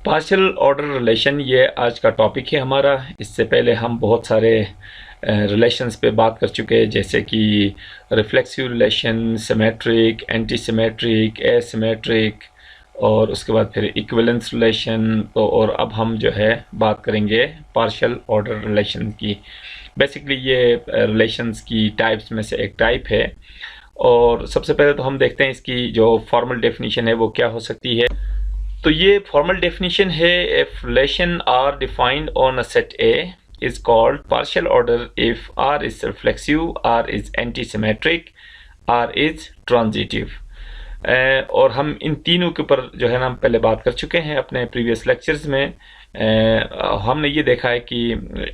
Partial order relation ये आज का टॉपिक है हमारा। इससे पहले हम बहुत सारे रिलेशंस पे बात कर चुके हैं, जैसे कि reflexive relation, symmetric, anti symmetric, asymmetric, और उसके बाद फिर इक्विवेलेंस रिलेशन। तो और अब हम जो है बात करेंगे पार्शियल ऑर्डर रिलेशन की। बेसिकली ये रिलेशंस की टाइप्स में से एक टाइप है। और सबसे पहले तो हम देखते हैं इसकी जो फॉर्मल डेफिनेशन है वो क्या हो सकती है। तो ये फॉर्मल डेफिनेशन है, if relation R defined on a set A is called partial order if R is reflexive, R is antisymmetric, R is transitive। और हम इन तीनों के ऊपर जो है ना हम पहले बात कर चुके हैं अपने प्रीवियस लेक्चर्स में। हमने ये देखा है कि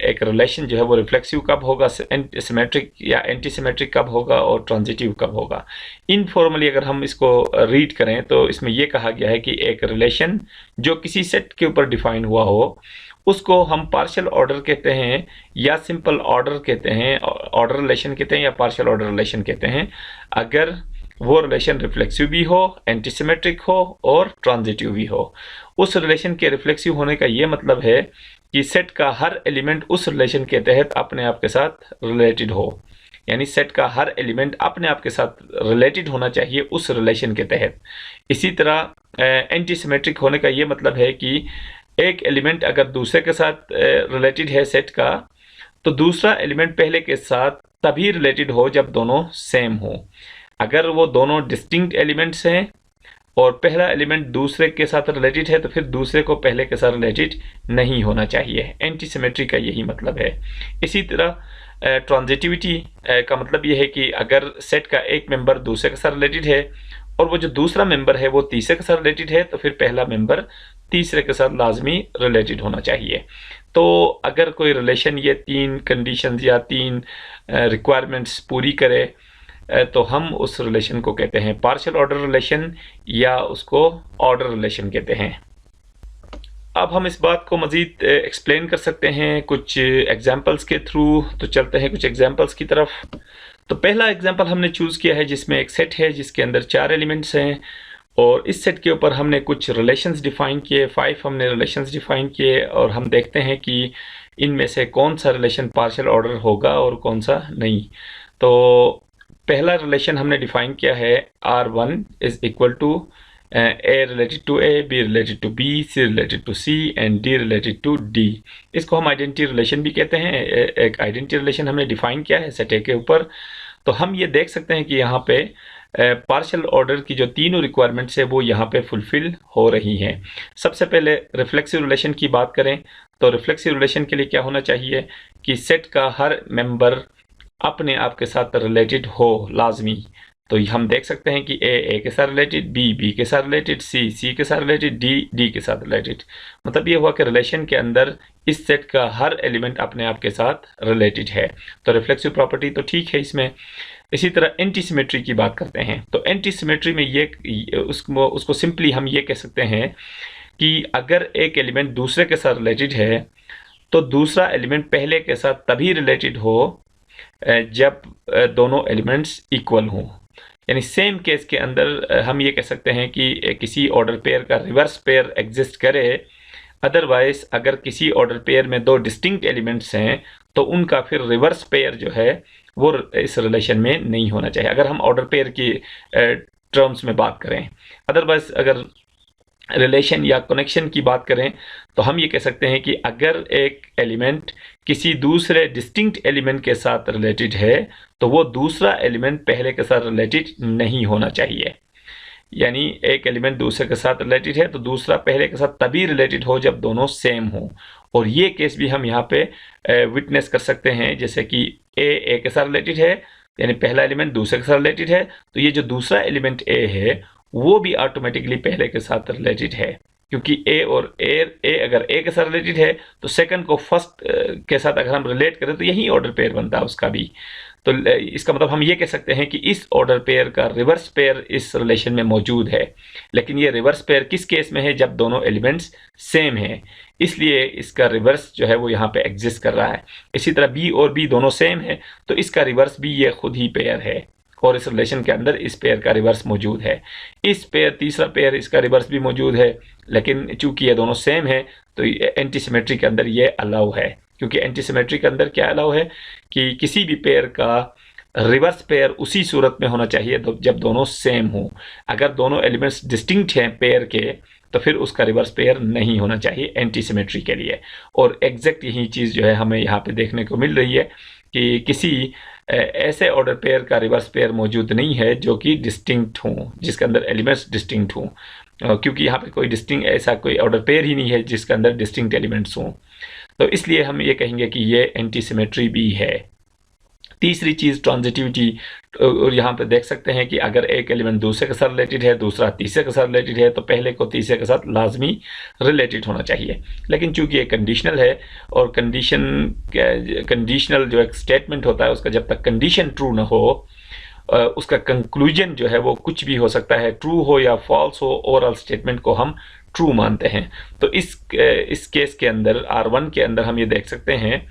एक रिलेशन जो है वो रिफ्लेक्सिव कब होगा, सिमेट्रिक या एंटीसिमेट्रिक कब होगा, और ट्रांजिटिव कब होगा। इनफॉर्मली अगर हम इसको रीड करें तो इसमें यह कहा गया है कि एक रिलेशन जो किसी सेट के ऊपर डिफाइन हुआ हो उसको हम पार्शियल ऑर्डर कहते हैं, या सिंपल ऑर्डर कहते हैं, ऑर्डर रिलेशन कहते हैं, या पार्शियल ऑर्डर रिलेशन कहते हैं, अगर वो रिलेशन रिफ्लेक्सिव भी हो, एंटीसिमेट्रिक हो और ट्रांजिटिव भी हो। उस रिलेशन के रिफ्लेक्सिव होने का ये मतलब है कि सेट का हर एलिमेंट उस रिलेशन के तहत अपने आप के साथ रिलेटेड हो, यानी सेट का हर एलिमेंट अपने आप के साथ रिलेटेड होना चाहिए उस रिलेशन के तहत। इसी तरह एंटीसिमेट्रिक होने का ये मतलब है कि एक एलिमेंट अगर दूसरे के साथ रिलेटेड है सेट का, तो दूसरा एलिमेंट पहले के साथ तभी रिलेटेड हो जब दोनों सेम हो। अगर वो दोनों डिस्टिंक्ट एलिमेंट्स हैं और पहला एलिमेंट दूसरे के साथ रिलेटेड है तो फिर दूसरे को पहले के साथ रिलेटेड नहीं होना चाहिए। एंटीसिमेट्री का यही मतलब है। इसी तरह ट्रांजिटिविटी का मतलब यह है कि अगर सेट का एक मेंबर दूसरे के साथ रिलेटेड है और वो जो दूसरा मेंबर है वो तीसरे के साथ रिलेटेड है, तो फिर पहला मेंबर तीसरे के साथ लाजमी रिलेटेड होना चाहिए। तो अगर कोई रिलेशन ये तीन कंडीशंस या तीन रिक्वायरमेंट्स पूरी करे तो हम उस रिलेशन को कहते हैं पार्शियल ऑर्डर रिलेशन, या उसको ऑर्डर रिलेशन कहते हैं। अब हम इस बात को मज़ीद एक्सप्लेन कर सकते हैं कुछ एग्जांपल्स के थ्रू। तो चलते हैं कुछ एग्जांपल्स की तरफ। तो पहला एग्जांपल हमने चूज़ किया है जिसमें एक सेट है जिसके अंदर 4 एलिमेंट्स हैं, और इस सेट के ऊपर हमने कुछ रिलेशंस डिफाइन किए, 5 हमने रिलेशंस डिफाइन किए, और हम देखते हैं कि इनमें से कौन सा रिलेशन पार्शियल ऑर्डर होगा और कौन सा नहीं। तो पहला रिलेशन हमने डिफाइन किया है R1 is equal to A related to A, B related to B, C related to C and D related to D। इसको हम आइडेंटिटी रिलेशन भी कहते हैं। एक आइडेंटिटी रिलेशन हमने डिफाइन किया है सेट A के ऊपर। तो हम ये देख सकते हैं कि यहाँ पे पार्शियल ऑर्डर की जो तीनों रिक्वायरमेंट्स है वो यहाँ पे फुलफिल हो रही हैं। सबसे पहले रिफ्लेक्सिव रिलेशन की बात करें तो रिफ्लेक्सिव रिलेशन के लिए क्या होना चाहिए कि सेट का हर मेंबर अपने आप के साथ रिलेटेड हो लाजमी। तो हम देख सकते हैं कि ए के साथ रिलेटेड, बी के साथ रिलेटेड, सी के साथ रिलेटेड, डी के साथ रिलेटेड। मतलब ये हुआ कि रिलेशन के अंदर इस सेट का हर एलिमेंट अपने आप के साथ रिलेटेड है। तो रिफ्लेक्सिव प्रॉपर्टी तो ठीक है इसमें। इसी तरह एंटीसिमेट्री की बात करते हैं तो एंटीसिमेट्री में ये उसको सिंपली हम ये कह सकते हैं कि अगर एक एलिमेंट दूसरे के साथ रिलेटेड है तो दूसरा एलिमेंट पहले के साथ तभी रिलेटेड हो जब दोनों एलिमेंट्स इक्वल हों। यानी सेम केस के अंदर हम ये कह सकते हैं कि किसी ऑर्डर पेयर का रिवर्स पेयर एग्जिस्ट करे। अदरवाइज अगर किसी ऑर्डर पेयर में 2 डिस्टिंक्ट एलिमेंट्स हैं तो उनका फिर रिवर्स पेयर जो है वो इस रिलेशन में नहीं होना चाहिए, अगर हम ऑर्डर पेयर की टर्म्स में बात करें। अदरवाइज अगर रिलेशन या कनेक्शन की बात करें तो हम ये कह सकते हैं कि अगर एक एलिमेंट किसी दूसरे डिस्टिंक्ट एलिमेंट के साथ रिलेटेड है तो वो दूसरा एलिमेंट पहले के साथ रिलेटेड नहीं होना चाहिए। यानी एक एलिमेंट दूसरे के साथ रिलेटेड है तो दूसरा पहले के साथ तभी रिलेटेड हो जब दोनों सेम हो। और ये केस भी हम यहाँ पे विटनेस कर सकते हैं, जैसे कि ए के साथ रिलेटेड है, यानी पहला एलिमेंट दूसरे के साथ रिलेटेड है, तो ये जो दूसरा एलिमेंट ए है वो भी ऑटोमेटिकली पहले के साथ रिलेटेड है, क्योंकि ए अगर ए के साथ रिलेटेड है तो सेकंड को फर्स्ट के साथ अगर हम रिलेट करें तो यही ऑर्डर पेयर बनता है उसका भी। तो इसका मतलब हम ये कह सकते हैं कि इस ऑर्डर पेयर का रिवर्स पेयर इस रिलेशन में मौजूद है। लेकिन ये रिवर्स पेयर किस केस में है, जब दोनों एलिमेंट्स सेम हैं, इसलिए इसका रिवर्स जो है वो यहाँ पे एग्जिस्ट कर रहा है। इसी तरह बी और बी दोनों सेम है तो इसका रिवर्स भी ये खुद ही पेयर है, और इस रिलेशन के अंदर इस पेयर का रिवर्स मौजूद है। इस पेयर तीसरा पेयर इसका रिवर्स भी मौजूद है, लेकिन चूंकि ये दोनों सेम है तो एंटी सिमेट्री के अंदर ये अलाउ है। क्योंकि एंटी सिमेट्री के अंदर क्या अलाउ है कि किसी भी पेयर का रिवर्स पेयर उसी सूरत में होना चाहिए जब दोनों सेम हो। अगर दोनों एलिमेंट्स डिस्टिंक्ट हैं पेयर के तो फिर उसका रिवर्स पेयर नहीं होना चाहिए एंटी सिमेट्री के लिए। और एग्जैक्ट यही चीज़ जो है हमें यहाँ पे देखने को मिल रही है कि किसी ऐसे ऑर्डर पेयर का रिवर्स पेयर मौजूद नहीं है जो कि डिस्टिंक्ट हों, जिसके अंदर एलिमेंट्स डिस्टिंक्ट हों, क्योंकि यहाँ पे कोई डिस्टिंक्ट ऐसा कोई ऑर्डर पेयर ही नहीं है जिसके अंदर डिस्टिंक्ट एलिमेंट्स हों। तो इसलिए हम ये कहेंगे कि ये एंटी सिमेट्री भी है। तीसरी चीज़ ट्रांजिटिविटी, और यहाँ पे देख सकते हैं कि अगर एक एलिमेंट दूसरे के साथ रिलेटेड है, दूसरा तीसरे के साथ रिलेटेड है, तो पहले को तीसरे के साथ लाजमी रिलेटेड होना चाहिए। लेकिन चूंकि ये कंडीशनल है और कंडीशनल जो एक स्टेटमेंट होता है उसका जब तक कंडीशन ट्रू ना हो उसका कंक्लूजन जो है वो कुछ भी हो सकता है, ट्रू हो या फॉल्स हो, ओवरऑल स्टेटमेंट को हम ट्रू मानते हैं। तो इस केस के अंदर R1 के अंदर हम ये देख सकते हैं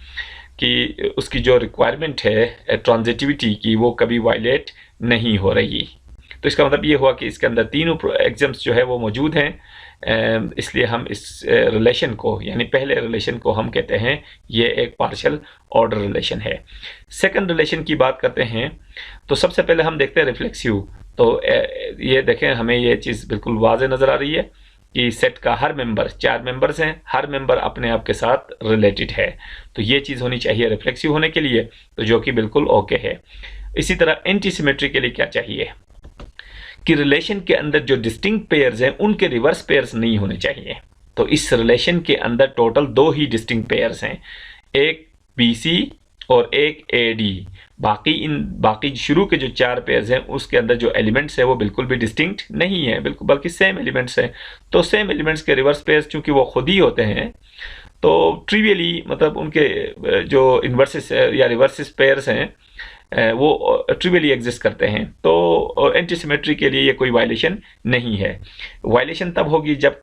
कि उसकी जो रिक्वायरमेंट है ट्रांजिटिविटी की वो कभी वायलेट नहीं हो रही। तो इसका मतलब ये हुआ कि इसके अंदर तीनों एग्जाम्स जो है वो मौजूद हैं, इसलिए हम इस रिलेशन को यानी पहले रिलेशन को हम कहते हैं ये एक पार्शियल ऑर्डर रिलेशन है। सेकंड रिलेशन की बात करते हैं तो सबसे पहले हम देखते हैं रिफ्लेक्सिव। तो ये देखें हमें ये चीज़ बिल्कुल वाज़ेह नज़र आ रही है कि सेट का हर मेंबर, 4 मेंबर्स हैं, हर मेंबर अपने आप के साथ रिलेटेड है। तो ये चीज़ होनी चाहिए रिफ्लेक्सिव होने के लिए, तो जो कि बिल्कुल ओके है। इसी तरह एंटी सिमेट्री के लिए क्या चाहिए कि रिलेशन के अंदर जो डिस्टिंक्ट पेयर्स हैं उनके रिवर्स पेयर्स नहीं होने चाहिए। तो इस रिलेशन के अंदर टोटल 2 ही डिस्टिंक्ट पेयर्स हैं, एक BC और एक AD। बाकी शुरू के जो 4 पेयर्स हैं उसके अंदर जो एलिमेंट्स है वो बिल्कुल भी डिस्टिंक्ट नहीं है, बिल्कुल, बल्कि सेम एलिमेंट्स हैं। तो सेम एलिमेंट्स के रिवर्स पेयर्स चूंकि वो खुद ही होते हैं तो ट्रिवियली मतलब उनके जो इन्वर्सेस या रिवर्सेस पेयर्स हैं वो ट्रिवियली एग्जिस्ट करते हैं। तो एंटी सिमेट्री के लिए ये कोई वायलेशन नहीं है। वायलेशन तब होगी जब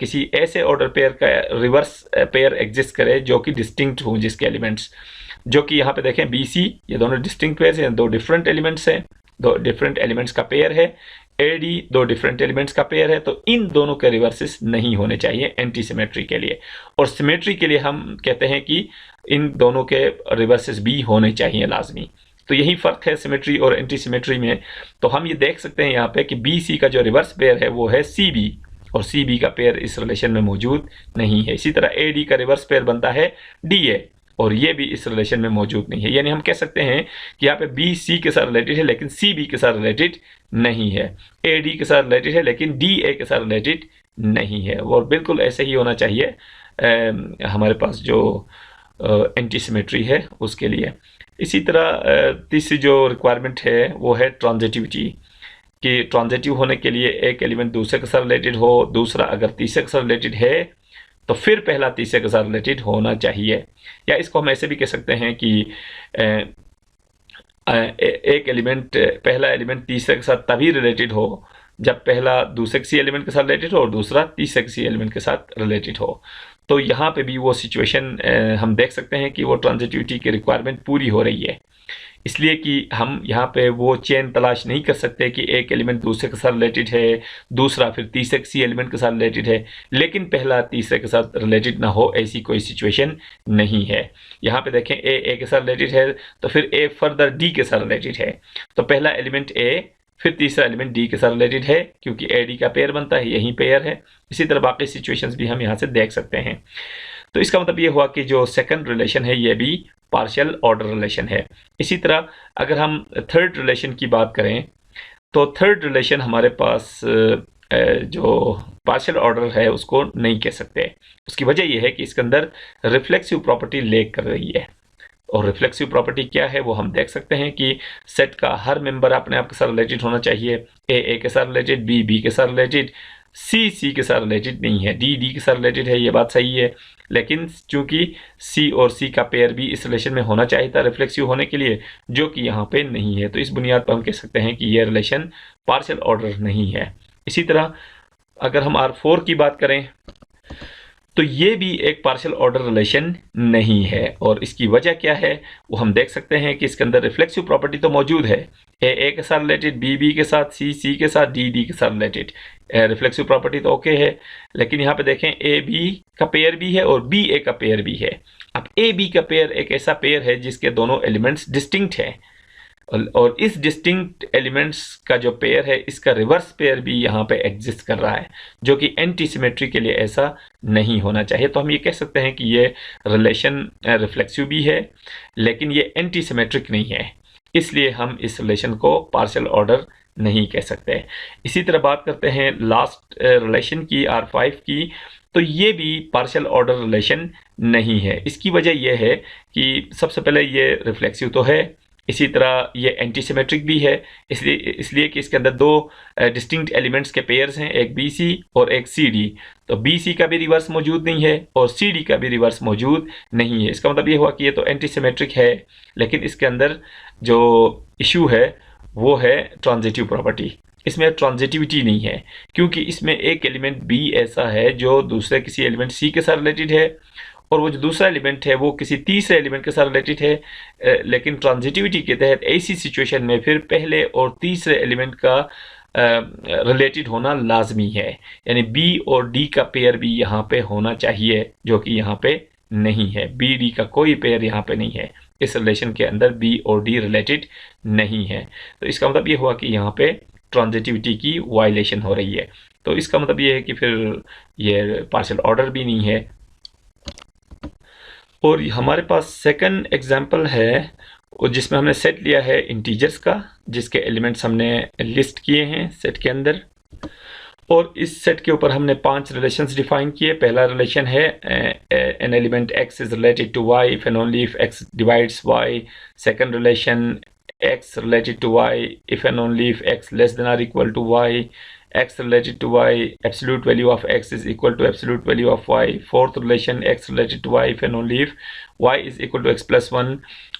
किसी ऐसे ऑर्डर पेयर का रिवर्स पेयर एग्जिस्ट करे जो कि डिस्टिंक्ट हो, जिसके एलिमेंट्स जो कि यहाँ पे देखें BC, ये दोनों डिस्टिंक्ट पेयर्स हैं, 2 डिफरेंट एलिमेंट्स हैं, 2 डिफरेंट एलिमेंट्स का पेयर है। AD 2 डिफरेंट एलिमेंट्स का पेयर है। तो इन दोनों के रिवर्सेस नहीं होने चाहिए एंटी सिमेट्री के लिए। और सिमेट्री के लिए हम कहते हैं कि इन दोनों के रिवर्सेस भी होने चाहिए लाजमी। तो यही फ़र्क है सिमेट्री और एंटी सिमेट्री में। तो हम ये देख सकते हैं यहाँ पे कि BC का जो रिवर्स पेयर है वो है CB, और CB का पेयर इस रिलेशन में मौजूद नहीं है। इसी तरह AD का रिवर्स पेयर बनता है DA, और ये भी इस रिलेशन में मौजूद नहीं है। यानी हम कह सकते हैं कि यहाँ पे BC के साथ रिलेटेड है लेकिन CB के साथ रिलेटेड नहीं है, AD के साथ रिलेटेड है लेकिन DA के साथ रिलेटेड नहीं है। और बिल्कुल ऐसे ही होना चाहिए हमारे पास जो एंटी सिमेट्री है उसके लिए। इसी तरह तीसरी जो रिक्वायरमेंट है वो है ट्रांजिटिविटी, कि ट्रांजिटिव होने के लिए एक एलिमेंट दूसरे के साथ रिलेटेड हो, दूसरा अगर तीसरे के साथ रिलेटेड है तो फिर पहला तीसरे के साथ रिलेटेड होना चाहिए। या इसको हम ऐसे भी कह सकते हैं कि एक एलिमेंट, पहला एलिमेंट तीसरे के साथ तभी रिलेटेड हो जब पहला दूसरे किसी एलिमेंट के साथ रिलेटेड हो और दूसरा तीसरे किसी एलिमेंट के साथ रिलेटेड हो। तो यहाँ पे भी वो सिचुएशन हम देख सकते हैं कि वो ट्रांजिटिविटी की रिक्वायरमेंट पूरी हो रही है, इसलिए कि हम यहाँ पे वो चेन तलाश नहीं कर सकते कि एक एलिमेंट दूसरे के साथ रिलेटेड है, दूसरा फिर तीसरे किसी एलिमेंट के साथ रिलेटेड है, लेकिन पहला तीसरे के साथ रिलेटेड ना हो, ऐसी कोई सिचुएशन नहीं है। यहाँ पे देखें A के साथ रिलेटेड है तो फिर A फर्दर D के साथ रिलेटेड है, तो पहला एलिमेंट A फिर तीसरा एलिमेंट D के साथ रिलेटेड है क्योंकि AD का पेयर बनता है, यही पेयर है। इसी तरह बाकी सिचुएशंस भी हम यहाँ से देख सकते हैं। तो इसका मतलब ये हुआ कि जो सेकंड रिलेशन है ये भी पार्शियल ऑर्डर रिलेशन है। इसी तरह अगर हम थर्ड रिलेशन की बात करें तो थर्ड रिलेशन हमारे पास जो पार्शियल ऑर्डर है उसको नहीं कह सकते। उसकी वजह यह है कि इसके अंदर रिफ्लेक्सिव प्रॉपर्टी लैक कर रही है। और रिफ्लेक्सिव प्रॉपर्टी क्या है वो हम देख सकते हैं कि सेट का हर मेंबर अपने आप के साथ रिलेटेड होना चाहिए। A के साथ रिलेटेड, B के साथ रिलेटेड, C के साथ रिलेटेड नहीं है, D के साथ रिलेटेड है, ये बात सही है। लेकिन चूंकि C और C का पेयर भी इस रिलेशन में होना चाहिए था रिफ्लेक्सिव होने के लिए, जो कि यहाँ पे नहीं है। तो इस बुनियाद पर हम कह सकते हैं कि ये रिलेशन पार्शियल ऑर्डर नहीं है। इसी तरह अगर हम R4 की बात करें तो ये भी एक पार्शियल ऑर्डर रिलेशन नहीं है। और इसकी वजह क्या है वो हम देख सकते हैं कि इसके अंदर रिफ्लेक्सिव प्रॉपर्टी तो मौजूद है, ए के साथ रिलेटेड, बी के साथ, सी के साथ, डी के साथ रिलेटेड, रिफ्लेक्सिव प्रॉपर्टी तो ओके है। लेकिन यहाँ पे देखें ए बी का पेयर भी है और बी ए का पेयर भी है। अब ए बी का पेयर एक ऐसा पेयर है जिसके दोनों एलिमेंट्स डिस्टिंक्ट हैं, और इस डिस्टिंक्ट एलिमेंट्स का जो पेयर है इसका रिवर्स पेयर भी यहाँ पे एग्जिस्ट कर रहा है, जो कि एंटी सिमेट्री के लिए ऐसा नहीं होना चाहिए। तो हम ये कह सकते हैं कि ये रिलेशन रिफ्लेक्सिव भी है लेकिन ये एंटी सिमेट्रिक नहीं है, इसलिए हम इस रिलेशन को पार्शियल ऑर्डर नहीं कह सकते। इसी तरह बात करते हैं लास्ट रिलेशन की, R5 की, तो ये भी पार्शियल ऑर्डर रिलेशन नहीं है। इसकी वजह यह है कि सबसे पहले ये रिफ्लेक्सिव तो है, इसी तरह ये एंटी सिमेट्रिक भी है, इसलिए कि इसके अंदर दो डिस्टिंक्ट एलिमेंट्स के पेयर्स हैं, एक बी सी और एक सी डी। तो बी सी का भी रिवर्स मौजूद नहीं है और सी डी का भी रिवर्स मौजूद नहीं है। इसका मतलब ये हुआ कि ये तो एंटी सिमेट्रिक है, लेकिन इसके अंदर जो इशू है वो है ट्रांजिटिव प्रॉपर्टी। इसमें ट्रांजिटिविटी नहीं है क्योंकि इसमें एक एलिमेंट बी ऐसा है जो दूसरे किसी एलिमेंट सी के साथ रिलेटेड है, और वो जो दूसरा एलिमेंट है वो किसी तीसरे एलिमेंट के साथ रिलेटेड है। लेकिन ट्रांजिटिविटी के तहत ऐसी सिचुएशन में फिर पहले और तीसरे एलिमेंट का रिलेटेड होना लाजमी है, यानी बी और डी का पेयर भी यहाँ पे होना चाहिए, जो कि यहाँ पे नहीं है। बी डी का कोई पेयर यहाँ पे नहीं है, इस रिलेशन के अंदर बी और डी रिलेटेड नहीं है। तो इसका मतलब ये हुआ कि यहाँ पे ट्रांजिटिविटी की वायलेशन हो रही है। तो इसका मतलब ये है कि फिर ये पार्शियल ऑर्डर भी नहीं है। और हमारे पास सेकंड एग्जांपल है जिसमें हमने सेट लिया है इंटीजर्स का, जिसके एलिमेंट्स हमने लिस्ट किए हैं सेट के अंदर, और इस सेट के ऊपर हमने 5 रिलेशंस डिफाइन किए। पहला रिलेशन है an element x is related to y if and only if x divides y। Second relation x related to y if and only if x less than or equal to y, x related to y, absolute value of x is equal to absolute value of y. Fourth relation x related to y if and only if y is equal to x plus 1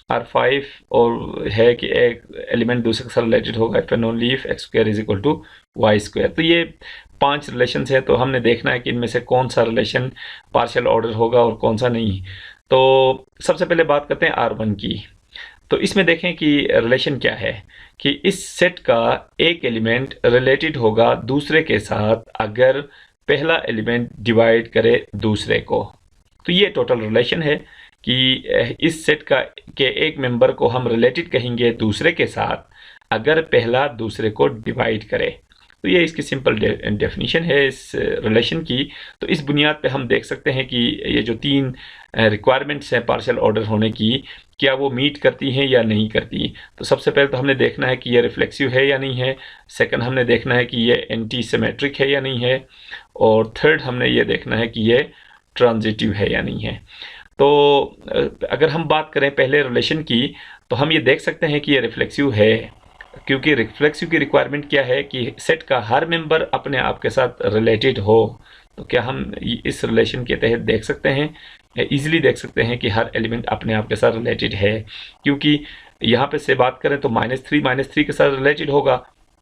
और 5 और है कि एक element दूसरे के साथ related होगा if and only if x square is equal to y square। तो ये 5 रिलेशंस हैं, तो हमने देखना है कि इनमें से कौन सा रिलेशन पार्शियल ऑर्डर होगा और कौन सा नहीं। तो सबसे पहले बात करते हैं R1 की। तो इसमें देखें कि रिलेशन क्या है कि इस सेट का एक एलिमेंट रिलेटेड होगा दूसरे के साथ अगर पहला एलिमेंट डिवाइड करे दूसरे को। तो ये टोटल रिलेशन है कि इस सेट का के एक मेंबर को हम रिलेटेड कहेंगे दूसरे के साथ अगर पहला दूसरे को डिवाइड करे। तो ये इसकी सिंपल डेफिनेशन है इस रिलेशन की। तो इस बुनियाद पे हम देख सकते हैं कि ये जो 3 रिक्वायरमेंट्स हैं पार्शियल ऑर्डर होने की, क्या वो मीट करती हैं या नहीं करती। तो सबसे पहले तो हमने देखना है कि ये रिफ्लेक्सिव है या नहीं है। सेकंड हमने देखना है कि ये एंटी सिमेट्रिक है या नहीं है। और थर्ड हमने ये देखना है कि ये ट्रांजिटिव है या नहीं है। तो अगर हम बात करें पहले रिलेशन की, तो हम ये देख सकते हैं कि ये रिफ्लेक्सिव है, क्योंकि रिफ्लेक्सिव की रिक्वायरमेंट क्या है कि सेट का हर मेंबर अपने आप के साथ रिलेटेड हो। तो क्या हम इस रिलेशन के तहत देख सकते हैं, इजीली देख सकते हैं कि हर एलिमेंट अपने आप के साथ रिलेटेड है, क्योंकि यहाँ पे से बात करें तो -3 के साथ रिलेटेड होगा,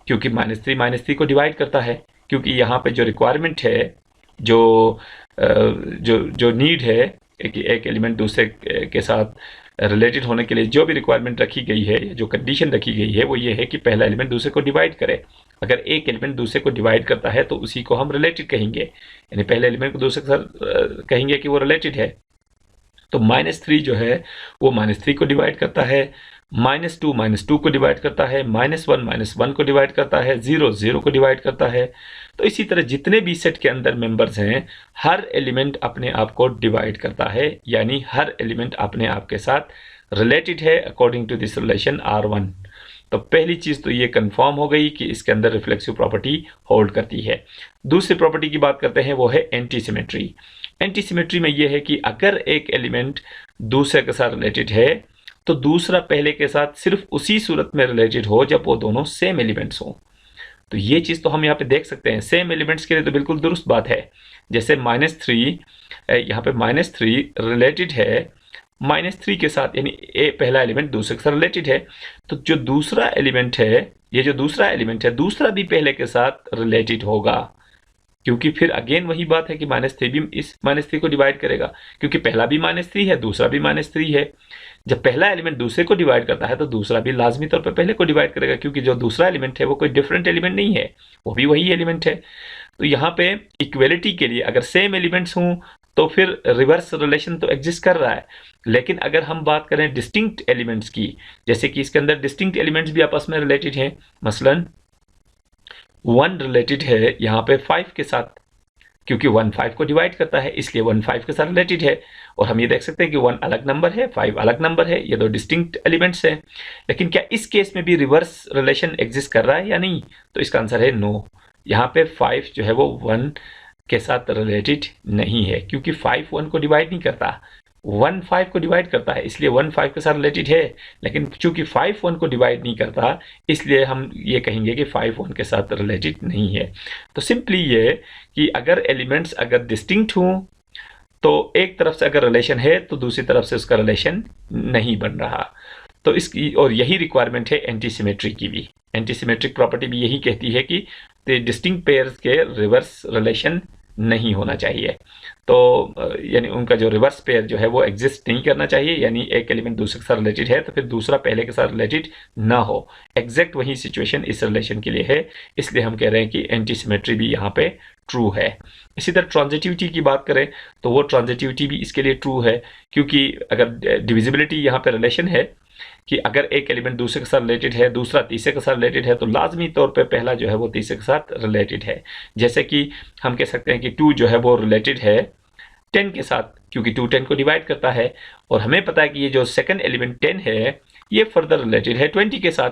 क्योंकि -3 को डिवाइड करता है। क्योंकि यहाँ पे जो रिक्वायरमेंट है, जो नीड है कि एक एलिमेंट दूसरे के साथ रिलेटेड होने के लिए जो भी रिक्वायरमेंट रखी गई है, जो कंडीशन रखी गई है, वो ये है कि पहला एलिमेंट दूसरे को डिवाइड करे। अगर एक एलिमेंट दूसरे को डिवाइड करता है तो उसी को हम रिलेटेड कहेंगे, यानी पहले एलिमेंट को दूसरे के साथ कहेंगे कि वो रिलेटेड है। तो -3 जो है वो -3 को डिवाइड करता है, -2 को डिवाइड करता है, -1 को डिवाइड करता है, 0 को डिवाइड करता है। तो इसी तरह जितने भी सेट के अंदर मेंबर्स हैं, हर एलिमेंट अपने आप को डिवाइड करता है, यानी हर एलिमेंट अपने आप के साथ रिलेटेड है according to this relation R1। तो पहली चीज़ तो ये कंफर्म हो गई कि इसके अंदर रिफ्लेक्सिव प्रॉपर्टी होल्ड करती है। दूसरी प्रॉपर्टी की बात करते हैं, वो है एंटी सिमेट्री। एंटी सिमेट्री में ये है कि अगर एक एलिमेंट दूसरे के साथ रिलेटेड है तो दूसरा पहले के साथ सिर्फ उसी सूरत में रिलेटेड हो जब वो दोनों सेम एलिमेंट्स हों। तो ये चीज़ तो हम यहाँ पे देख सकते हैं। सेम एलिमेंट्स के लिए तो बिल्कुल दुरुस्त बात है। जैसे -3, यहाँ पे -3 रिलेटेड है -3 के साथ, यानी पहला एलिमेंट दूसरे के साथ रिलेटेड है। तो जो दूसरा एलिमेंट है, ये जो दूसरा एलिमेंट है, दूसरा भी पहले के साथ रिलेटेड होगा। क्योंकि फिर अगेन वही बात है कि -3 भी इस -3 को डिवाइड करेगा, क्योंकि पहला भी -3 है, दूसरा भी -3 है। जब पहला एलिमेंट दूसरे को डिवाइड करता है तो दूसरा भी लाजमी तौर पर पहले को डिवाइड करेगा, क्योंकि जो दूसरा एलिमेंट है वो कोई डिफरेंट एलिमेंट नहीं है, वो भी वही एलिमेंट है। तो यहाँ पे इक्वलिटी के लिए अगर सेम एलिमेंट्स हों तो फिर रिवर्स रिलेशन तो एग्जिस्ट कर रहा है। लेकिन अगर हम बात करें डिस्टिंक्ट एलिमेंट्स की, जैसे कि इसके अंदर डिस्टिंक्ट एलिमेंट्स भी आपस में रिलेटेड हैं, मसलन 1 रिलेटेड है यहाँ पे 5 के साथ, क्योंकि 1 5 को डिवाइड करता है, इसलिए 1 5 के साथ रिलेटेड है। और हम ये देख सकते हैं कि 1 अलग नंबर है, 5 अलग नंबर है, ये दो डिस्टिंक्ट एलिमेंट्स हैं। लेकिन क्या इस केस में भी रिवर्स रिलेशन एग्जिस्ट कर रहा है या नहीं? तो इसका आंसर है नो। यहाँ पे 5 जो है वो 1 के साथ रिलेटेड नहीं है, क्योंकि 5 1 को डिवाइड नहीं करता, 1 5 को डिवाइड करता है, इसलिए 1 5 के साथ रिलेटेड है। लेकिन चूंकि 5 1 को डिवाइड नहीं करता, इसलिए हम ये कहेंगे कि 5 1 के साथ रिलेटेड नहीं है। तो सिंपली ये कि अगर एलिमेंट्स अगर डिस्टिंक्ट हों तो एक तरफ से अगर रिलेशन है तो दूसरी तरफ से उसका रिलेशन नहीं बन रहा। तो इसकी और यही रिक्वायरमेंट है एंटी सिमेट्री की भी। एंटी सिमेट्रिक प्रॉपर्टी भी यही कहती है कि डिस्टिंक्ट पेयर्स के रिवर्स रिलेशन नहीं होना चाहिए। तो यानी उनका जो रिवर्स पेयर जो है वो एग्जिस्ट नहीं करना चाहिए, यानी एक एलिमेंट दूसरे के साथ रिलेटेड है तो फिर दूसरा पहले के साथ रिलेटेड ना हो। एग्जैक्ट वही सिचुएशन इस रिलेशन के लिए है, इसलिए हम कह रहे हैं कि एंटी सिमेट्री भी यहाँ पे ट्रू है। इसी तरह ट्रांजिटिविटी की बात करें तो वो ट्रांजिटिविटी भी इसके लिए ट्रू है, क्योंकि अगर डिविजिबिलिटी यहाँ पे रिलेशन है कि अगर एक एलिमेंट दूसरे के साथ रिलेटेड है, दूसरा तीसरे के साथ रिलेटेड है, तो लाजमी तौर पे पहला जो है वो तीसरे के साथ रिलेटेड है। जैसे कि हम कह सकते हैं कि 2 जो है वो रिलेटेड है 10 के साथ, क्योंकि 2 10 को डिवाइड करता है, और हमें पता है कि ये जो सेकंड एलिमेंट 10 है ये फर्दर रिलेटेड है 20 के साथ,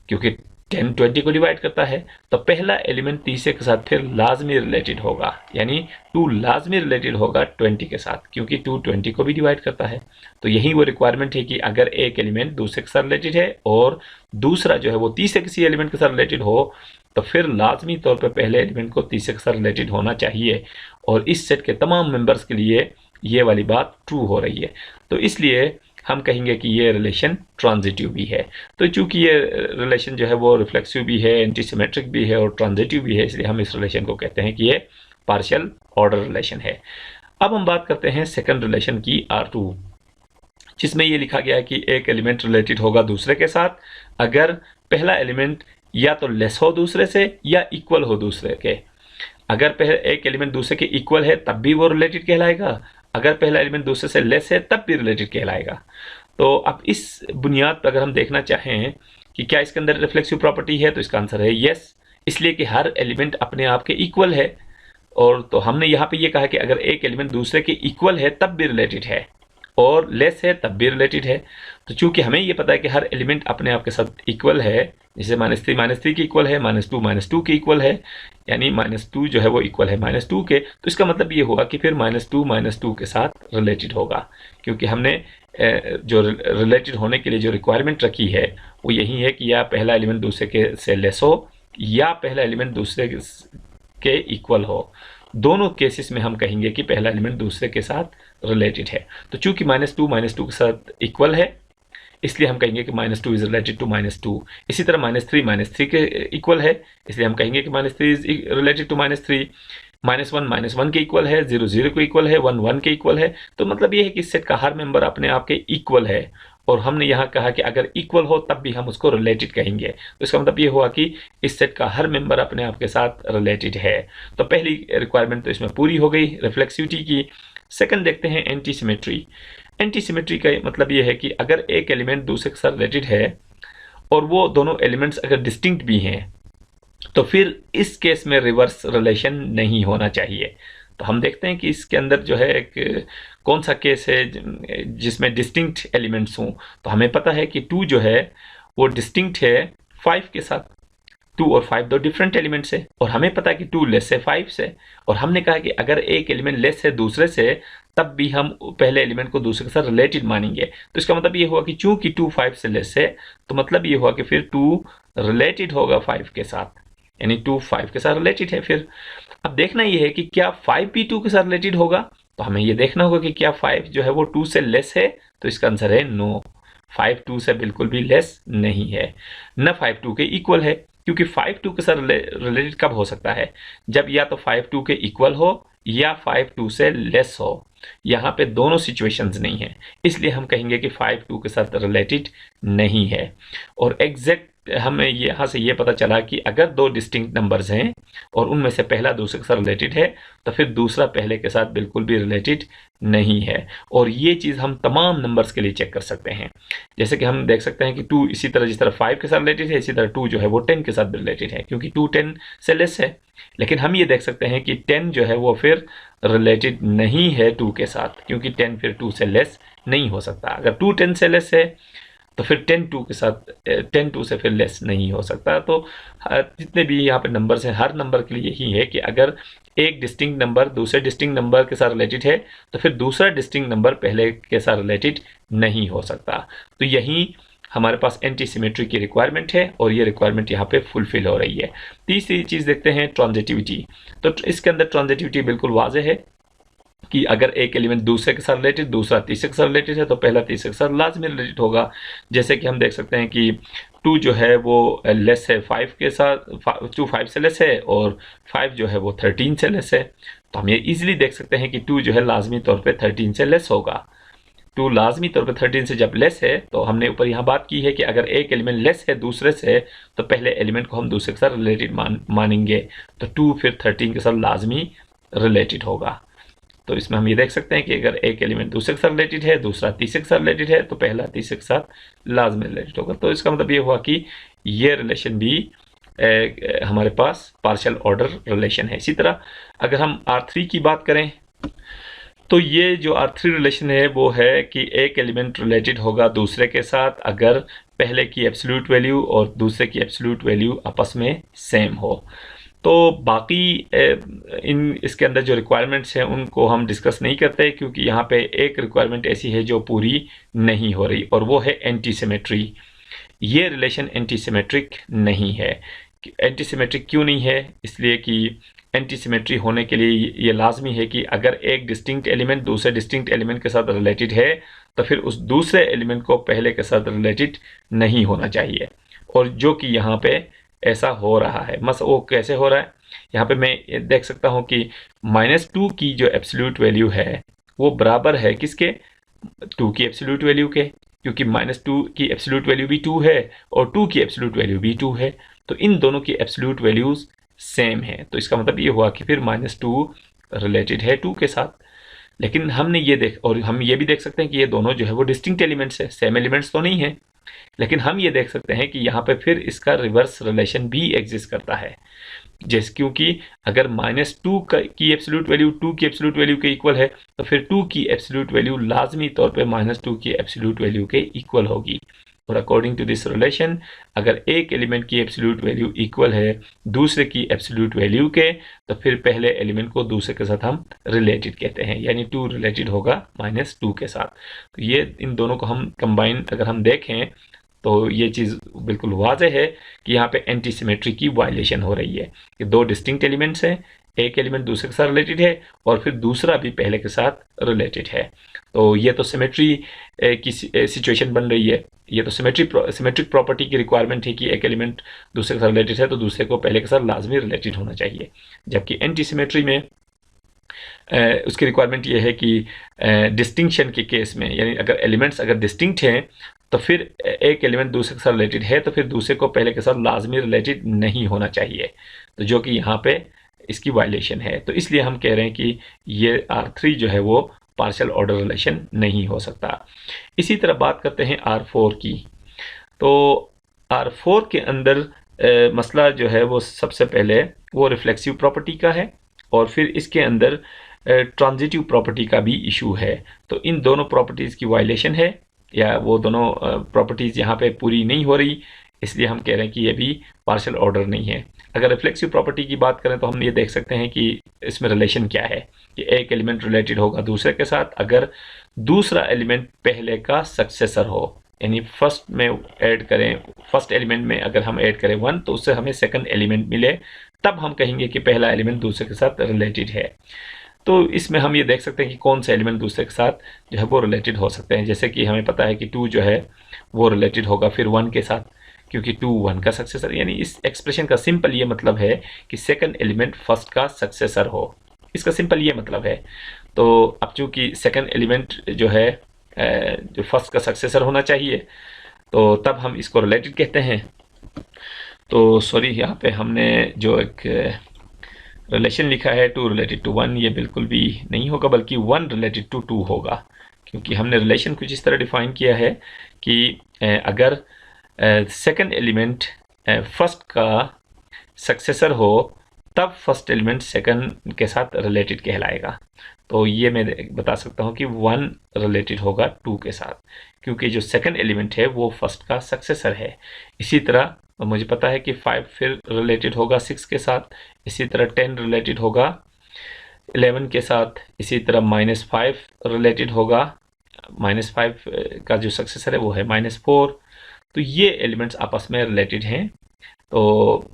क्योंकि 10 20 को डिवाइड करता है। तो पहला एलिमेंट तीसरे के साथ फिर लाजमी रिलेटेड होगा, यानी 2 लाजमी रिलेटेड होगा 20 के साथ, क्योंकि 2 20 को भी डिवाइड करता है। तो यही वो रिक्वायरमेंट है कि अगर एक एलिमेंट दूसरे के साथ रिलेटेड है और दूसरा जो है वो तीसरे किसी एलिमेंट के साथ रिलेटेड हो, तो फिर लाजमी तौर पर पहले एलिमेंट को तीसरे के साथ रिलेटेड होना चाहिए। और इस सेट के तमाम मेंबर्स के लिए ये वाली बात ट्रू हो रही है। तो इसलिए हम कहेंगे कि ये रिलेशन ट्रांजिटिव भी है। तो चूंकि ये रिलेशन जो है वो रिफ्लेक्सिव भी है, एंटीसिमेट्रिक भी है और ट्रांजिटिव भी है, इसलिए हम इस रिलेशन को कहते हैं कि ये पार्शियल ऑर्डर रिलेशन है। अब हम बात करते हैं सेकंड रिलेशन की, R2, जिसमें ये लिखा गया है कि एक एलिमेंट रिलेटेड होगा दूसरे के साथ अगर पहला एलिमेंट या तो लेस हो दूसरे से या इक्वल हो दूसरे के। अगर एक एलिमेंट दूसरे के इक्वल है तब भी वो रिलेटेड कहलाएगा, अगर पहला एलिमेंट दूसरे से लेस है तब भी रिलेटेड कहलाएगा। तो अब इस बुनियाद पर अगर हम देखना चाहें कि क्या इसके अंदर रिफ्लेक्सिव प्रॉपर्टी है, तो इसका आंसर है यस, इसलिए कि हर एलिमेंट अपने आप के इक्वल है। और तो हमने यहाँ पे ये कहा कि अगर एक एलिमेंट दूसरे के इक्वल है तब भी रिलेटेड है और लेस है तब भी रिलेटेड है। तो चूंकि हमें ये पता है कि हर एलिमेंट अपने आप के साथ इक्वल है, जैसे -3 के इक्वल है, -2 के इक्वल है, यानी -2 जो है वो इक्वल है -2 के, तो इसका मतलब ये होगा कि फिर -2 के साथ रिलेटेड होगा, क्योंकि हमने जो रिलेटेड होने के लिए जो रिक्वायरमेंट रखी है वो यही है कि या पहला एलिमेंट दूसरे के से लेस हो या पहला एलिमेंट दूसरे के इक्वल हो। दोनों केसेस में हम कहेंगे कि पहला एलिमेंट दूसरे के साथ रिलेटेड है। तो चूंकि -2 के साथ इक्वल है, इसलिए हम कहेंगे कि -2 इज रिलेटेड टू -2। इसी तरह -3 के इक्वल है, इसलिए हम कहेंगे कि -3 इज रिलेटेड टू -3। -1 के इक्वल है, 0 0 के इक्वल है, 1 1 के इक्वल है। तो मतलब ये है कि इस सेट का हर मेंबर अपने आप के इक्वल है, और हमने यहाँ कहा कि अगर इक्वल हो तब भी हम उसको रिलेटेड कहेंगे। तो इसका मतलब ये हुआ कि इस सेट का हर मेंबर अपने आप के साथ रिलेटेड है। तो पहली रिक्वायरमेंट तो इसमें पूरी हो गई रिफ्लेक्सिविटी की। सेकंड देखते हैं एंटी सिमेट्री। एंटी सिमेट्री का मतलब ये है कि अगर एक एलिमेंट दूसरे के साथ रिलेटेड है और वो दोनों एलिमेंट्स अगर डिस्टिंक्ट भी हैं, तो फिर इस केस में रिवर्स रिलेशन नहीं होना चाहिए। तो हम देखते हैं कि इसके अंदर जो है एक कौन सा केस है जिसमें डिस्टिंक्ट एलिमेंट्स हों। तो हमें पता है कि 2 जो है वो डिस्टिंक्ट है 5 के साथ। 2 और 5 दो डिफरेंट एलिमेंट्स है, और हमें पता है कि 2 लेस है 5 से, और हमने कहा कि अगर एक एलिमेंट लेस है दूसरे से तब भी हम पहले एलिमेंट को दूसरे के साथ रिलेटेड मानेंगे। तो इसका मतलब ये हुआ कि चूंकि 2 5 से लेस है, तो मतलब ये हुआ कि फिर 2 रिलेटेड होगा 5 के साथ, यानी 2 5 के साथ रिलेटेड है। फिर अब देखना ये है कि क्या 5 भी 2 के साथ रिलेटेड होगा। तो हमें ये देखना होगा कि क्या 5 जो है वो 2 से लेस है, तो इसका आंसर है नो। 5 2 से बिल्कुल भी लेस नहीं है, न 5 2 के इक्वल है, क्योंकि 5 2 के साथ रिलेटेड कब हो सकता है, जब या तो 5 2 के इक्वल हो या 5 2 से लेस हो। यहाँ पे दोनों सिचुएशंस नहीं है, इसलिए हम कहेंगे कि 5 2 के साथ रिलेटेड नहीं है। और एग्जैक्ट हमें यहाँ से ये पता चला कि अगर दो डिस्टिंक्ट नंबर्स हैं और उनमें से पहला दूसरे के साथ रिलेटेड है तो फिर दूसरा पहले के साथ बिल्कुल भी रिलेटेड नहीं है। और ये चीज़ हम तमाम नंबर्स के लिए चेक कर सकते हैं। जैसे कि हम देख सकते हैं कि 2 इसी तरह, जिस तरह 5 के साथ रिलेटेड है, इसी तरह 2 जो है वो 10 के साथ रिलेटेड है, क्योंकि 2 10 से लेस है। लेकिन हम ये देख सकते हैं कि 10 जो है वो फिर रिलेटेड नहीं है 2 के साथ, क्योंकि 10 फिर 2 से लेस नहीं हो सकता। अगर 2 10 से लेस है तो फिर 10 2 के साथ 10 2 से फिर लेस नहीं हो सकता। तो जितने भी यहाँ पे नंबर्स हैं, हर नंबर के लिए यही है कि अगर एक डिस्टिंक्ट नंबर दूसरे डिस्टिंक्ट नंबर के साथ रिलेटेड है तो फिर दूसरा डिस्टिंक्ट नंबर पहले के साथ रिलेटेड नहीं हो सकता। तो यही हमारे पास एंटी सिमेट्री की रिक्वायरमेंट है और ये रिक्वायरमेंट यहाँ पे फुलफिल हो रही है। तीसरी चीज़ देखते हैं ट्रांजिटिविटी। तो इसके अंदर ट्रांजिटिविटी बिल्कुल वाज़ेह है कि अगर एक एलिमेंट दूसरे के साथ रिलेटेड, दूसरा तीसरे के साथ रिलेटेड है तो पहला तीसरे के साथ लाजमी रिलेटेड होगा। जैसे कि हम देख सकते हैं कि 2 जो है वो लेस है 5 के साथ, 2 5 से लेस है और 5 जो है वो 13 से लेस है। तो हम ये इजीली देख सकते हैं कि 2 जो है लाजमी तौर पे 13 से लेस होगा। 2 लाजमी तौर पे 13 से जब लेस है, तो हमने ऊपर यहाँ बात की है कि अगर एक एलिमेंट लेस है दूसरे से तो पहले एलिमेंट को हम दूसरे के साथ रिलेटेड मानेंगे, तो 2 फिर 13 के साथ लाजमी रिलेटेड होगा। तो इसमें हम ये देख सकते हैं कि अगर एक एलिमेंट दूसरे के साथ रिलेटेड है, दूसरा तीसरे के साथ रिलेटेड है, तो पहला तीसरे के साथ लाजमी रिलेटेड होगा। तो इसका मतलब ये हुआ कि ये रिलेशन भी हमारे पास पार्शियल ऑर्डर रिलेशन है। इसी तरह अगर हम R3 की बात करें तो ये जो R3 रिलेशन है वो है कि एक एलिमेंट रिलेटेड होगा दूसरे के साथ अगर पहले की एब्सोल्यूट वैल्यू और दूसरे की एब्सोल्यूट वैल्यू आपस में सेम हो। तो बाकी इसके अंदर जो रिक्वायरमेंट्स हैं उनको हम डिस्कस नहीं करते, क्योंकि यहाँ पे एक रिक्वायरमेंट ऐसी है जो पूरी नहीं हो रही और वो है एंटी सिमेट्री। ये रिलेशन एंटी सिमेट्रिक नहीं है। एंटी सिमेट्रिक क्यों नहीं है? इसलिए कि एंटी सिमेट्री होने के लिए ये लाजमी है कि अगर एक डिस्टिंक्ट एलिमेंट दूसरे डिस्टिंक्ट एलिमेंट के साथ रिलेटेड है तो फिर उस दूसरे एलिमेंट को पहले के साथ रिलेटेड नहीं होना चाहिए, और जो कि यहाँ पे ऐसा हो रहा है। वो कैसे हो रहा है? यहाँ पे मैं देख सकता हूँ कि -2 की जो एब्सोल्यूट वैल्यू है वो बराबर है किसके? 2 की एब्सोल्यूट वैल्यू के, क्योंकि -2 की एब्सोल्यूट वैल्यू भी 2 है और 2 की एब्सोल्यूट वैल्यू भी 2 है। तो इन दोनों की एब्सोल्यूट वैल्यूज सेम है। तो इसका मतलब ये हुआ कि फिर -2 रिलेटेड है 2 के साथ। लेकिन हमने ये और हम ये भी देख सकते हैं कि ये दोनों जो है वो डिस्टिंक्ट एलिमेंट्स है, सेम एलिमेंट्स तो नहीं है। लेकिन हम ये देख सकते हैं कि यहाँ पे फिर इसका रिवर्स रिलेशन भी एग्जिस्ट करता है, जैसे क्योंकि अगर -2 की एब्सोल्यूट वैल्यू 2 की एब्सोल्यूट वैल्यू के इक्वल है तो फिर 2 की एब्सोल्यूट वैल्यू लाजमी तौर पे -2 की एब्सोल्यूट वैल्यू के इक्वल होगी। और अकॉर्डिंग टू दिस रिलेशन अगर एक एलिमेंट की एब्सोल्यूट वैल्यू इक्वल है दूसरे की एब्सोल्यूट वैल्यू के, तो फिर पहले एलिमेंट को दूसरे के साथ हम रिलेटेड कहते हैं, यानी 2 रिलेटेड होगा -2 के साथ। तो ये इन दोनों को हम कंबाइन अगर हम देखें तो ये चीज़ बिल्कुल वाज़ेह है कि यहाँ पे एंटी सिमेट्री की वायलेशन हो रही है कि दो डिस्टिंक्ट एलिमेंट्स हैं, एक एलिमेंट दूसरे के साथ रिलेटेड है और फिर दूसरा भी पहले के साथ रिलेटेड है। तो ये तो सिमेट्री की सिचुएशन बन रही है। ये तो सिमेट्रिक प्रॉपर्टी की रिक्वायरमेंट है कि एक एलिमेंट दूसरे के साथ रिलेटेड है तो दूसरे को पहले के साथ लाजमी रिलेटेड होना चाहिए। जबकि एंटी सिमेट्री में उसकी रिक्वायरमेंट ये है कि डिस्टिंक्शन के केस में, यानी अगर एलिमेंट्स अगर डिस्टिंक्ट हैं तो फिर एक एलिमेंट दूसरे के साथ रिलेटेड है तो फिर दूसरे को पहले के साथ लाजमी रिलेटेड नहीं होना चाहिए, तो जो कि यहाँ पे इसकी वायलेशन है। तो इसलिए हम कह रहे हैं कि ये R3 जो है वो पार्शियल ऑर्डर रिलेशन नहीं हो सकता। इसी तरह बात करते हैं R4 की। तो R4 के अंदर मसला जो है वो सबसे पहले वो रिफ्लेक्सिव प्रॉपर्टी का है और फिर इसके अंदर ट्रांजिटिव प्रॉपर्टी का भी इशू है। तो इन दोनों प्रॉपर्टीज़ की वायलेशन है या वो दोनों प्रॉपर्टीज़ यहाँ पे पूरी नहीं हो रही, इसलिए हम कह रहे हैं कि ये भी पार्शियल ऑर्डर नहीं है। अगर रिफ्लेक्सिव प्रॉपर्टी की बात करें तो हम ये देख सकते हैं कि इसमें रिलेशन क्या है कि एक एलिमेंट रिलेटेड होगा दूसरे के साथ अगर दूसरा एलिमेंट पहले का सक्सेसर हो, यानी फर्स्ट एलिमेंट में अगर हम ऐड करें 1 तो उससे हमें सेकंड एलिमेंट मिले, तब हम कहेंगे कि पहला एलिमेंट दूसरे के साथ रिलेटेड है। तो इसमें हम ये देख सकते हैं कि कौन से एलिमेंट दूसरे के साथ जो है वो रिलेटेड हो सकते हैं। जैसे कि हमें पता है कि 2 जो है वो रिलेटेड होगा फिर 1 के साथ, क्योंकि 2 1 का सक्सेसर, यानी इस एक्सप्रेशन का सिंपल ये मतलब है कि सेकंड एलिमेंट फर्स्ट का सक्सेसर हो, इसका सिंपल ये मतलब है। तो अब चूंकि सेकंड एलिमेंट जो है जो फर्स्ट का सक्सेसर होना चाहिए, तो तब हम इसको रिलेटेड कहते हैं। तो सॉरी, यहाँ पे हमने जो एक रिलेशन लिखा है 2 रिलेटेड टू 1, ये बिल्कुल भी नहीं होगा, बल्कि 1 रिलेटेड टू 2 होगा, क्योंकि हमने रिलेशन कुछ इस तरह डिफाइन किया है कि अगर सेकंड एलिमेंट फर्स्ट का सक्सेसर हो, तब फर्स्ट एलिमेंट सेकंड के साथ रिलेटेड कहलाएगा। तो ये मैं बता सकता हूँ कि 1 रिलेटेड होगा 2 के साथ, क्योंकि जो सेकंड एलिमेंट है वो फर्स्ट का सक्सेसर है। इसी तरह मुझे पता है कि 5 फिर रिलेटेड होगा 6 के साथ, इसी तरह 10 रिलेटेड होगा 11 के साथ, इसी तरह -5 रिलेटेड होगा, -5 का जो सक्सेसर है वो है -4। तो ये एलिमेंट्स आपस में रिलेटेड हैं। तो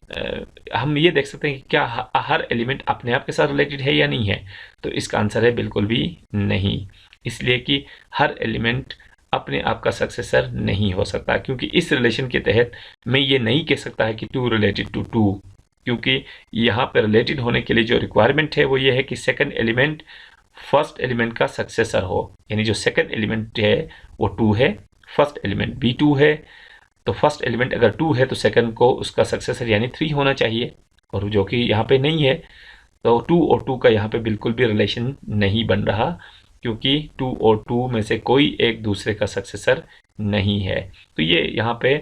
हम ये देख सकते हैं कि क्या हर एलिमेंट अपने आप के साथ रिलेटेड है या नहीं है। तो इसका आंसर है बिल्कुल भी नहीं, इसलिए कि हर एलिमेंट अपने आप का सक्सेसर नहीं हो सकता, क्योंकि इस रिलेशन के तहत मैं ये नहीं कह सकता है कि 2 रिलेटेड टू 2, क्योंकि यहाँ पर रिलेटेड होने के लिए जो रिक्वायरमेंट है वो ये है कि सेकंड एलिमेंट फर्स्ट एलिमेंट का सक्सेसर हो, यानी जो सेकंड एलिमेंट है वो 2 है, फर्स्ट एलिमेंट भी 2 है। तो फर्स्ट एलिमेंट अगर 2 है तो सेकंड को उसका सक्सेसर यानी 3 होना चाहिए, और जो कि यहाँ पे नहीं है। तो 2 और 2 का यहाँ पे बिल्कुल भी रिलेशन नहीं बन रहा, क्योंकि 2 और 2 में से कोई एक दूसरे का सक्सेसर नहीं है। तो ये यहाँ पे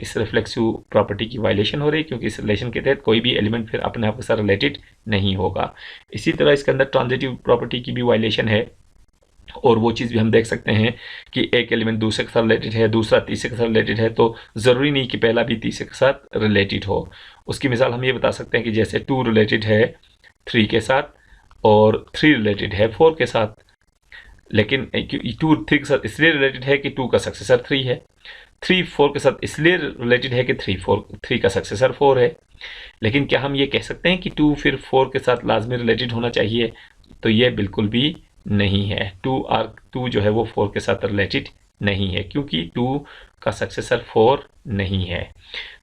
इस रिफ्लेक्सिव प्रॉपर्टी की वायलेशन हो रही है, क्योंकि इस रिलेशन के तहत कोई भी एलिमेंट फिर अपने आप के साथ रिलेटेड नहीं होगा। इसी तरह इसके अंदर ट्रांजिटिव प्रॉपर्टी की भी वायलेशन है, और वो चीज़ भी हम देख सकते हैं कि एक एलिमेंट दूसरे के साथ रिलेटेड है, दूसरा तीसरे के साथ रिलेटेड है, तो ज़रूरी नहीं कि पहला भी तीसरे के साथ रिलेटेड हो। उसकी मिसाल हम ये बता सकते हैं कि जैसे 2 रिलेटेड है 3 के साथ, और 3 रिलेटेड है 4 के साथ, लेकिन 2 3 के साथ इसलिए रिलेटेड है कि 2 का सक्सेसर 3 है, 3 4 के साथ इसलिए रिलेटेड है कि 3 का सक्सेसर 4 है। लेकिन क्या हम ये कह सकते हैं कि 2 फिर 4 के साथ लाजमी रिलेटेड होना चाहिए? तो ये बिल्कुल भी नहीं है। 2 जो है वो 4 के साथ रिलेटेड नहीं है, क्योंकि 2 का सक्सेसर 4 नहीं है।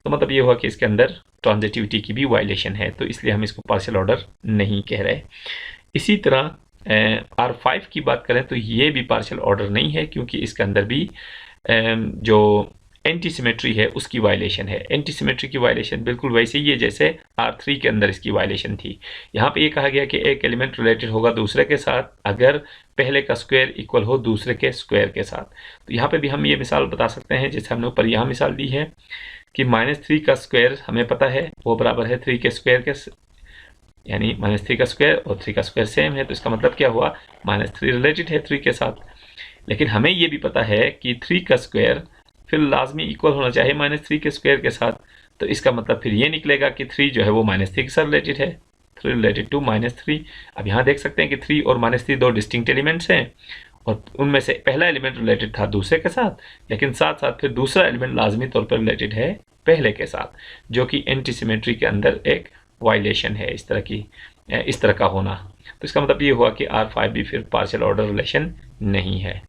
तो मतलब ये हुआ कि इसके अंदर ट्रांजिटिविटी की भी वायलेशन है, तो इसलिए हम इसको पार्शियल ऑर्डर नहीं कह रहे। इसी तरह R5 की बात करें तो ये भी पार्शियल ऑर्डर नहीं है, क्योंकि इसके अंदर भी जो एंटी सिमेट्री है उसकी वायलेशन है। एंटी सिमेट्री की वायलेशन बिल्कुल वैसे ही है जैसे R3 के अंदर इसकी वायलेशन थी। यहाँ पे ये कहा गया कि एक एलिमेंट रिलेटेड होगा दूसरे के साथ अगर पहले का स्क्वायर इक्वल हो दूसरे के स्क्वायर के साथ। तो यहाँ पे भी हम ये मिसाल बता सकते हैं, जैसे हमने ऊपर यहाँ मिसाल दी है कि -3 का स्क्वायर हमें पता है वो बराबर है 3 के स्क्वायर के, यानी -3 का स्क्वायर और 3 का स्क्वायर सेम है। तो इसका मतलब क्या हुआ, -3 रिलेटेड है 3 के साथ। लेकिन हमें ये भी पता है कि 3 का स्क्वायर फिर लाजमी इक्वल होना चाहिए -3 के स्क्वायर के साथ। तो इसका मतलब फिर ये निकलेगा कि 3 जो है वो -3 के साथ रिलेटेड है, 3 रिलेटेड टू -3। अब यहाँ देख सकते हैं कि 3 और -3 दो डिस्टिंक्ट एलिमेंट्स हैं, और उनमें से पहला एलिमेंट रिलेटेड था दूसरे के साथ, लेकिन साथ साथ फिर दूसरा एलिमेंट लाजमी तौर पर रिलेटेड है पहले के साथ, जो कि एंटी सिमेट्री के अंदर एक वायलेशन है इस तरह का होना। तो इसका मतलब ये हुआ कि R5 भी फिर पार्शियल ऑर्डर रिलेशन नहीं है।